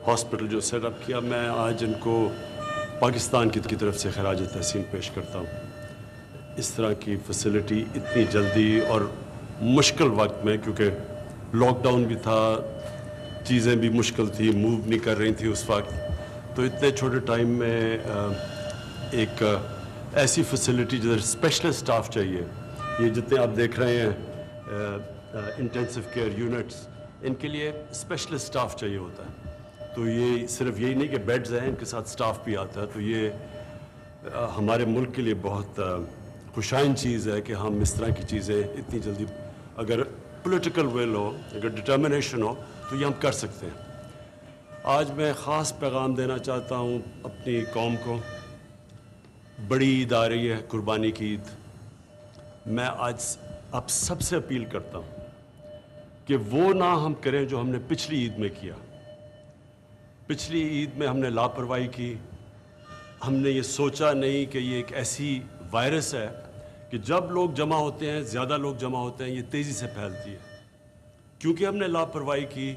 Hospital जो setup किया, मैं आज इनको पाकिस्तान की तरफ से खराज तहसीन पेश करता हूँ। इस तरह की फैसिलिटी इतनी जल्दी और मुश्किल वक्त में, क्योंकि लॉकडाउन भी था, चीज़ें भी मुश्किल थी, मूव नहीं कर रही थी उस वक्त, तो इतने छोटे टाइम में एक ऐसी फैसिलिटी जिधर स्पेशलिस्ट स्टाफ चाहिए, ये जितने आप देख रहे हैं इंटेंसिव केयर यूनिट्स, इनके लिए स्पेशलिस्ट स्टाफ चाहिए होता है। तो ये सिर्फ यही नहीं कि बेड्स हैं, इनके साथ स्टाफ भी आता है। तो ये हमारे मुल्क के लिए बहुत खुशाइन चीज़ है कि हम इस तरह की चीज़ें इतनी जल्दी, अगर पॉलिटिकल विल हो, अगर डिटर्मिनेशन हो, तो ये हम कर सकते हैं। आज मैं ख़ास पैगाम देना चाहता हूँ अपनी कौम को। बड़ी ईद आ रही है, कुर्बानी की ईद। मैं आज आप सबसे अपील करता हूँ कि वो ना हम करें जो हमने पिछली ईद में किया। पिछली ईद में हमने लापरवाही की, हमने ये सोचा नहीं कि ये एक ऐसी वायरस है कि जब लोग जमा होते हैं, ज़्यादा लोग जमा होते हैं, ये तेज़ी से फैलती है। क्योंकि हमने लापरवाही की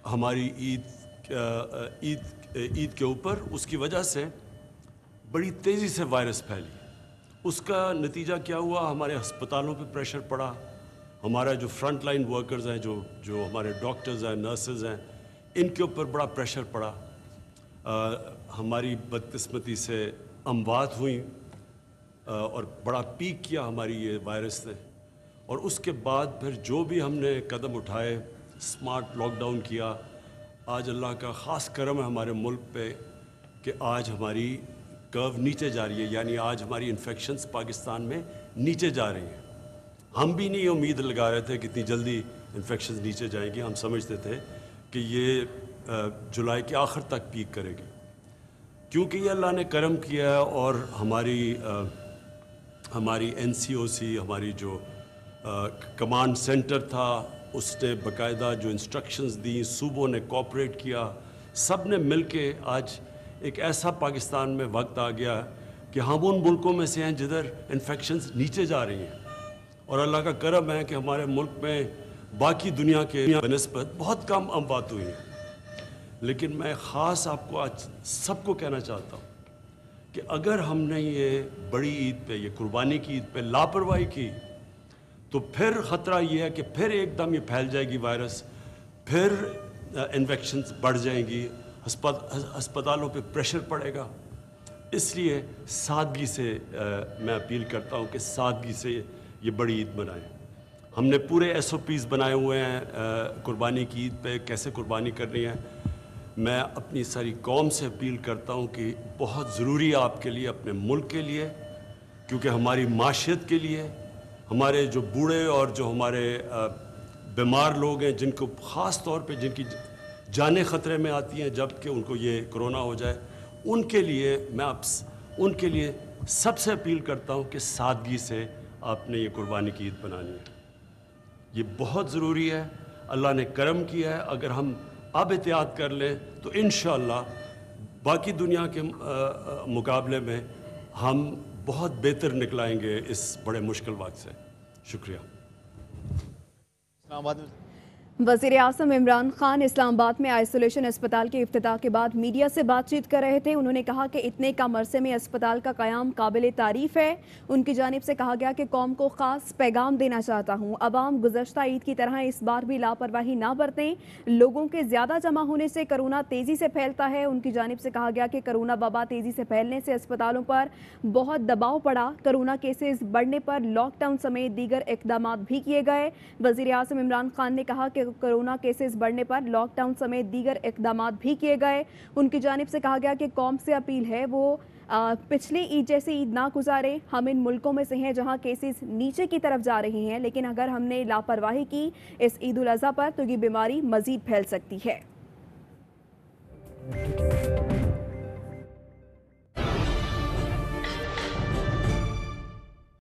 हमारी ईद के ऊपर, उसकी वजह से बड़ी तेज़ी से वायरस फैली। उसका नतीजा क्या हुआ? हमारे अस्पतालों पे प्रेशर पड़ा, हमारा जो फ्रंट लाइन वर्कर्स हैं, जो हमारे डॉक्टर्स हैं, नर्सेज हैं, इनके ऊपर बड़ा प्रेशर पड़ा। हमारी बदकिस्मती से अमवात हुई और बड़ा पीक किया हमारी ये वायरस ने। और उसके बाद फिर जो भी हमने कदम उठाए, स्मार्ट लॉकडाउन किया, आज अल्लाह का ख़ास करम है हमारे मुल्क पे कि आज हमारी कर्व नीचे जा रही है, यानी आज हमारी इन्फेक्शंस पाकिस्तान में नीचे जा रही हैं। हम भी नहीं उम्मीद लगा रहे थे कि इतनी जल्दी इन्फेक्शंस नीचे जाएंगी। हम समझते थे कि ये जुलाई के आखिर तक पीक करेगी। क्योंकि ये अल्लाह ने करम किया है और हमारी NCOC, हमारी जो कमांड सेंटर था, उसने बाकायदा जो इंस्ट्रक्शंस दी, सूबों ने कोऑपरेट किया, सब ने मिल के आज एक ऐसा पाकिस्तान में वक्त आ गया कि हम उन मुल्कों में से हैं जिधर इन्फेक्शंस नीचे जा रही हैं। और अल्लाह का करम है कि हमारे मुल्क में बाकी दुनिया के बनस्बत बहुत कम अमवात हुई हैं। लेकिन मैं ख़ास आपको आज सबको कहना चाहता हूँ कि अगर हमने ये बड़ी ईद पे, ये कुर्बानी की ईद पे लापरवाही की, तो फिर ख़तरा ये है कि फिर एकदम ये फैल जाएगी वायरस, फिर इन्फेक्शंस बढ़ जाएंगी, अस्पतालों पे प्रेशर पड़ेगा। इसलिए सादगी से मैं अपील करता हूँ कि सादगी से ये बड़ी ईद मनाएं। हमने पूरे SOPs बनाए हुए हैं कुर्बानी की ईद पे, कैसे कुर्बानी करनी है। मैं अपनी सारी कौम से अपील करता हूँ कि बहुत ज़रूरी है आपके लिए, अपने मुल्क के लिए, क्योंकि हमारी माशियत के लिए, हमारे जो बूढ़े और जो हमारे बीमार लोग हैं, जिनको ख़ास तौर पे जिनकी जानें ख़तरे में आती हैं जबकि उनको ये कोरोना हो जाए, उनके लिए मैं उनके लिए सबसे अपील करता हूँ कि सादगी से आपने ये कुर्बानी की ईद बनानी है। ये बहुत ज़रूरी है। अल्लाह ने करम किया है, अगर हम अब एहतियात कर लें तो इंशाअल्लाह बाकी दुनिया के मुकाबले में हम बहुत बेहतर निकलाएंगे इस बड़े मुश्किल वक्त से। शुक्रिया। वज़ीर आज़म इमरान खान इस्लामाबाद में आइसोलेशन अस्पताल के इफ्तिताह के बाद मीडिया से बातचीत कर रहे थे। उन्होंने कहा कि इतने कम अरसे में अस्पताल का क़याम काबिल तारीफ़ है। उनकी जानिब से कहा गया कि कौम को ख़ास पैगाम देना चाहता हूँ, अवाम गुज़श्ता ईद की तरह इस बार भी लापरवाही ना बरतें। लोगों के ज़्यादा जमा होने से कोरोना तेज़ी से फैलता है। उनकी जानिब से कहा गया कि कोरोना वबा तेज़ी से फैलने से अस्पतालों पर बहुत दबाव पड़ा। कोरोना केसेस बढ़ने पर लॉकडाउन समेत दीगर इक़दाम भी किए गए। वज़ीर आज़म इमरान खान ने कहा कि कोरोना केसेस बढ़ने पर लॉकडाउन समेत दीगर इक़दाम भी किए गए। उनकी जानिब से कहा गया कि कौम से अपील है वो पिछली ईद जैसी ईद ना गुजारे। हम इन मुल्कों में से हैं जहां केसेस नीचे की तरफ जा रहे हैं, लेकिन अगर हमने लापरवाही की इस ईद उल अज़हा पर तो ये बीमारी मज़ीद फैल सकती है।